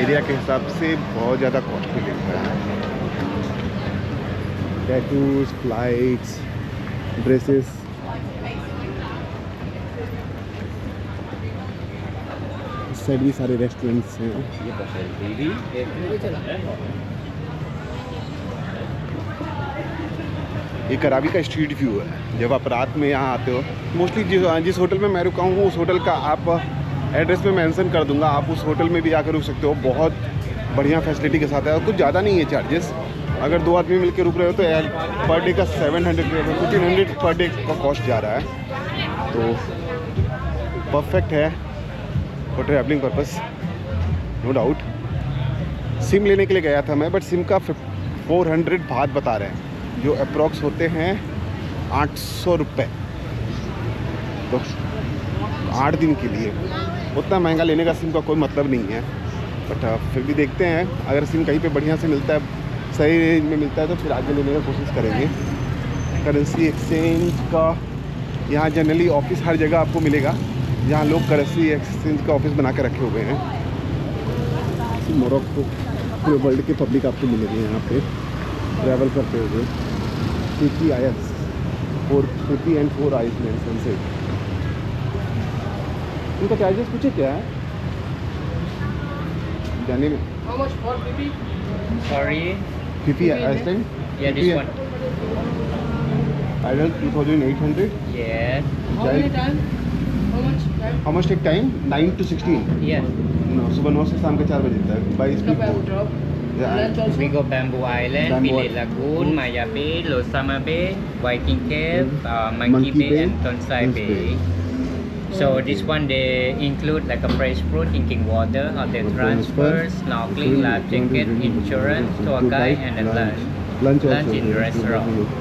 Area के हिसाब से बहुत ज़्यादा कॉस्टली लगता है। टैटूज, फ्लाइट्स, ड्रेसेस, इस साइड भी सारे रेस्टोरेंट्स हैं। ये करावी का स्ट्रीट व्यू है। जब आप रात में यहाँ आते हो, मोस्टली जिस होटल में मैं रुका हूँ उस होटल का आप एड्रेस में मेंशन कर दूंगा, आप उस होटल में भी आकर रुक सकते हो। बहुत बढ़िया फैसिलिटी के साथ है और कुछ ज़्यादा नहीं है चार्जेस। अगर 2 आदमी मिलकर रुक रहे हो तो पर डे का 700 1500 पर डे का कॉस्ट जा रहा है। तो परफेक्ट है for travelling purpose, no doubt. SIM लेने के लिए गया था मैं, बट सिम का 400 बात बता रहे हैं, जो अप्रॉक्स होते हैं 800 रुपये। तो 8 दिन के लिए उतना महंगा लेने का सिम का कोई मतलब नहीं है। बट फिर भी देखते हैं, अगर सिम कहीं पे बढ़िया से मिलता है, सही रेंज में मिलता है, तो फिर आगे लेने का कोशिश करेंगे। करेंसी एक्सचेंज का यहाँ जनरली ऑफिस हर जगह आपको मिलेगा, जहाँ लोग करेंसी एक्सचेंज का ऑफिस बना के रखे हुए हैं। मोरक्को पूरे वर्ल्ड के पब्लिक आपको मिलेंगे यहाँ पे ट्रैवल करते हुए। Phi Phi Isles, 450 and 4 island sunset. इनका चार्जेस पूछे क्या है जाने में? How much for baby? Sorry. Phi Phi island? Yeah, this one. Adult 2800. Yes. How many time? How much time? How much take time? 9 to 16. Yes. No, सुबह 9 से शाम के 4 बजे तक। by Pick speed up and boat. drop. Yeah. Lunch also. We go Bamboo Island, Bamboo Pile Lagoon, Maya Bay, Losama Bay, Viking Cave, Monkey Bay, and Tonsai Bay. So this one they include like a fresh fruit, drinking water, hotel transfer, snorkeling, life jacket, insurance, tour guide, and a lunch. Lunch Lunch also. in restaurant.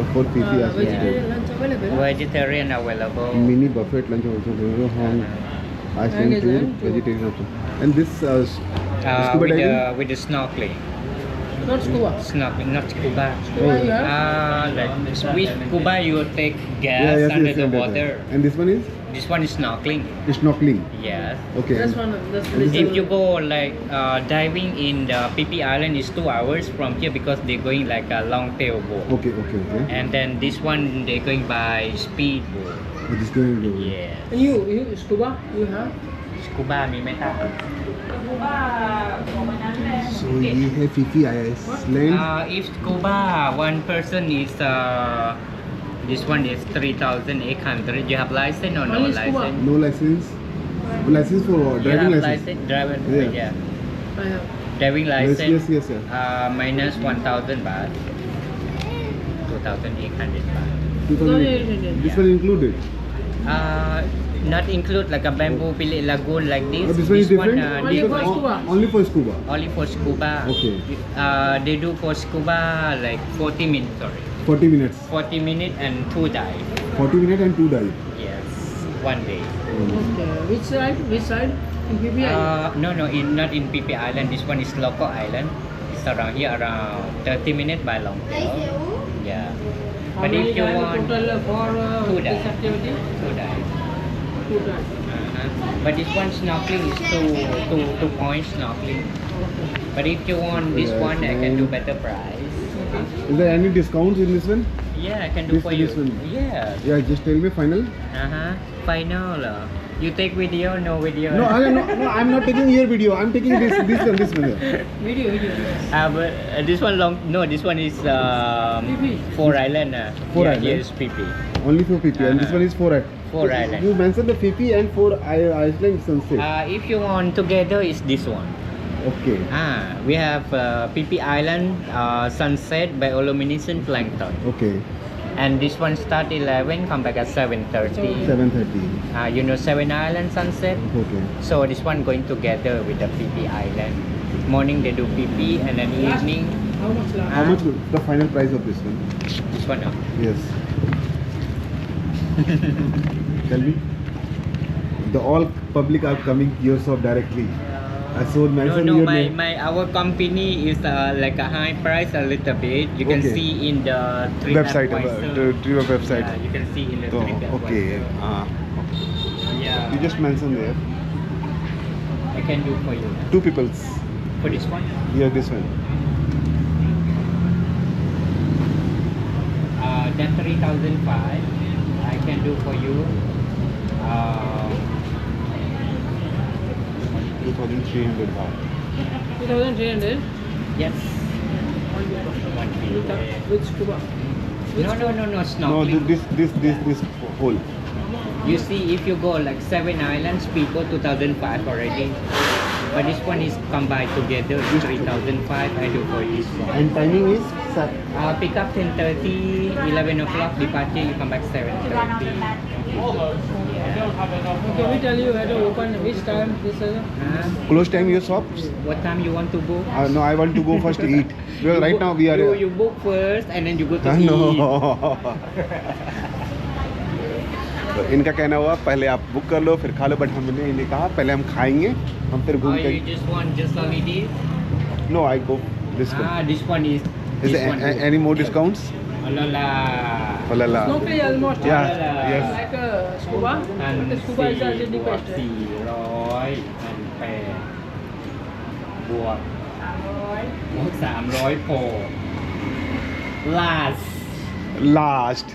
Or for Fifi as well. Vegetarian lunch available? Vegetarian available. Mini buffet lunch also. Hong Iceland tour, vegetarian also. And this scuba diving? With the snorkeling. Not scuba. Snorkeling, not scuba. Scuba you have? Like with scuba you take gas Yeah, yes, under yes, the yes, water. yes. And this one is This one is snorkeling. snorkeling. Yes. Okay. That's one. That's This If you go like diving in the PP Island is 2 hours from here because they're going like a long tail boat. Okay, okay, okay. And then this one they're going by speed boat. But this going to be. Yeah. And you scuba you have? Scuba mi meta. So ये है Fifi Iceland. If scuba one person is this one is 3,800. You have license or no Only scuba? license? No license. License for You driving have license. license? Driving Yeah. yeah. I have. Driving Yes, license. yes, yes, yes. Minus 1,000 baht. 2,800 baht. 2008. This one included. Not include like a bamboo Pili Lagoon like this. Oh, this one is different? Only for different. scuba. Only for scuba. Only for scuba. Okay. They do for scuba like 40 minutes. Sorry, 40 minutes. 40 minutes and 2 dive. 40 minutes and 2 dive. Yes, 1 day. Okay. Which side? Which side? In PPI. No, not in PP Island. This one is local island. It's around here around 30 minutes by long tail. Yeah. How But many if you time want total for two this dive. activity? 2 dive. 2 times. But this one snorkeling is two points snorkeling. Okay. But if you want this Yes, one, I can do ma'am. better price. Is there any discounts in this one? Yeah, I can do This- for you. this one? Yeah. Yeah, just tell me final. Final. You take video, no video. No, I'm not taking your video. I'm taking this one. Yeah. Video. Yes. But this one long. No, this one is PP. 4 island. Four yeah, island? Yes, PP. Only for PP, and this one is 4 at. 4 island. You mentioned the PP and 4 Iceland sunset. If you want together, is this one. Okay. We have PP Island sunset bioluminescent plankton. Okay. And this one start 11, come back at 7:30. 7:30. You know 7 Island sunset. Okay. So this one going together with the PP Island. Morning they do PP and then evening How much last? How much the final price of this one? this one. Yes. Tell me. The all public are coming to your shop directly. I saw mention No, your my, name. my our company is like a high price a little bit. You can Okay. see in the Website, the website. Yeah, you can see in the Oh, TripAdvisor. okay. Yeah. You just mentioned there. I can do for you. 2 peoples. For this one, Here, this one. that 3,005. I can do for you. 2,300 baht. 2,300. Yes. One kilo. With scuba. No, No, snorkeling. this whole. You see, if you go like 7 islands, people 2,005 already. But this one is combined together, 3,005. I do for this one. And timing is Pick up 10:30, 11 o'clock. Departure, you come back 7:30. Can we tell you where to open which time this is? close time your shops? What time you want to book? No, I want to go first to eat. Because right now we are. You book first and then you go to eat. No. तो इनका कहना हुआ पहले आप book कर लो फिर खा लो, but हमने इन्हें कहा पहले हम खाएंगे, हम फिर घूम Or के. you just want just only this? No, I go this one. This one is. Is This there one any more discounts? Alala. Oh la la. Snorkeling almost Yeah, Alala. yes. like a scuba. But the scuba is also different. 408บวก300โผล่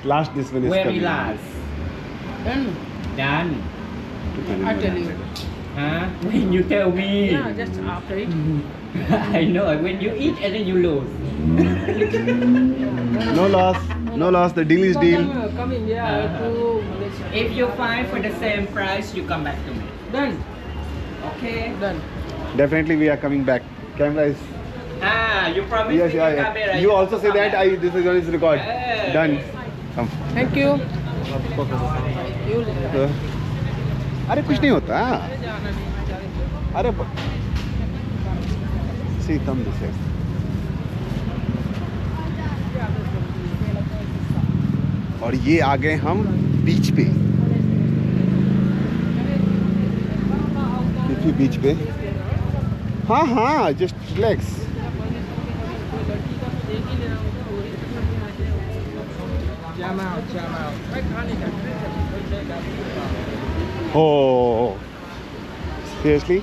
Last this one is very coming. last Then done I tell you. huh when you tell me Yeah, just after it. I know when you eat and then you lose No loss, no loss. The deal is deal. Come India to Malaysia. if you find for the same price you come back to me Done. okay Done. Definitely we are coming back. Camera is. you promise Yes, me yeah, the yeah. camera You also have say to that come back. this is on his record. Yeah. Done. Come. Thank you. Thank you. अरे कुछ नहीं होता. अरे see come this way. और ये आ गए हम बीच पे. देखिए बीच पे. हाँ हाँ just relax. Oh, seriously?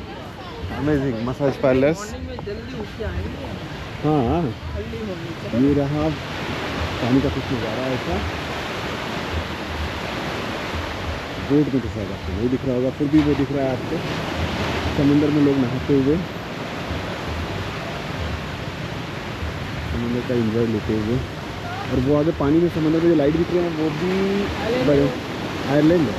Amazing massage parlors. हाँ ये रहा पानी का कुछ नज़ारा ऐसा. बोट में तो शायद आपको नहीं दिख रहा होगा, फिर भी वो दिख रहा है आपको. समंदर में लोग नहाते हुए, समंदर का एंजॉय लेते हुए. और वो आगे पानी में समंदर में जो लाइट दिख रहे हैं वो भी आयरलैंड है.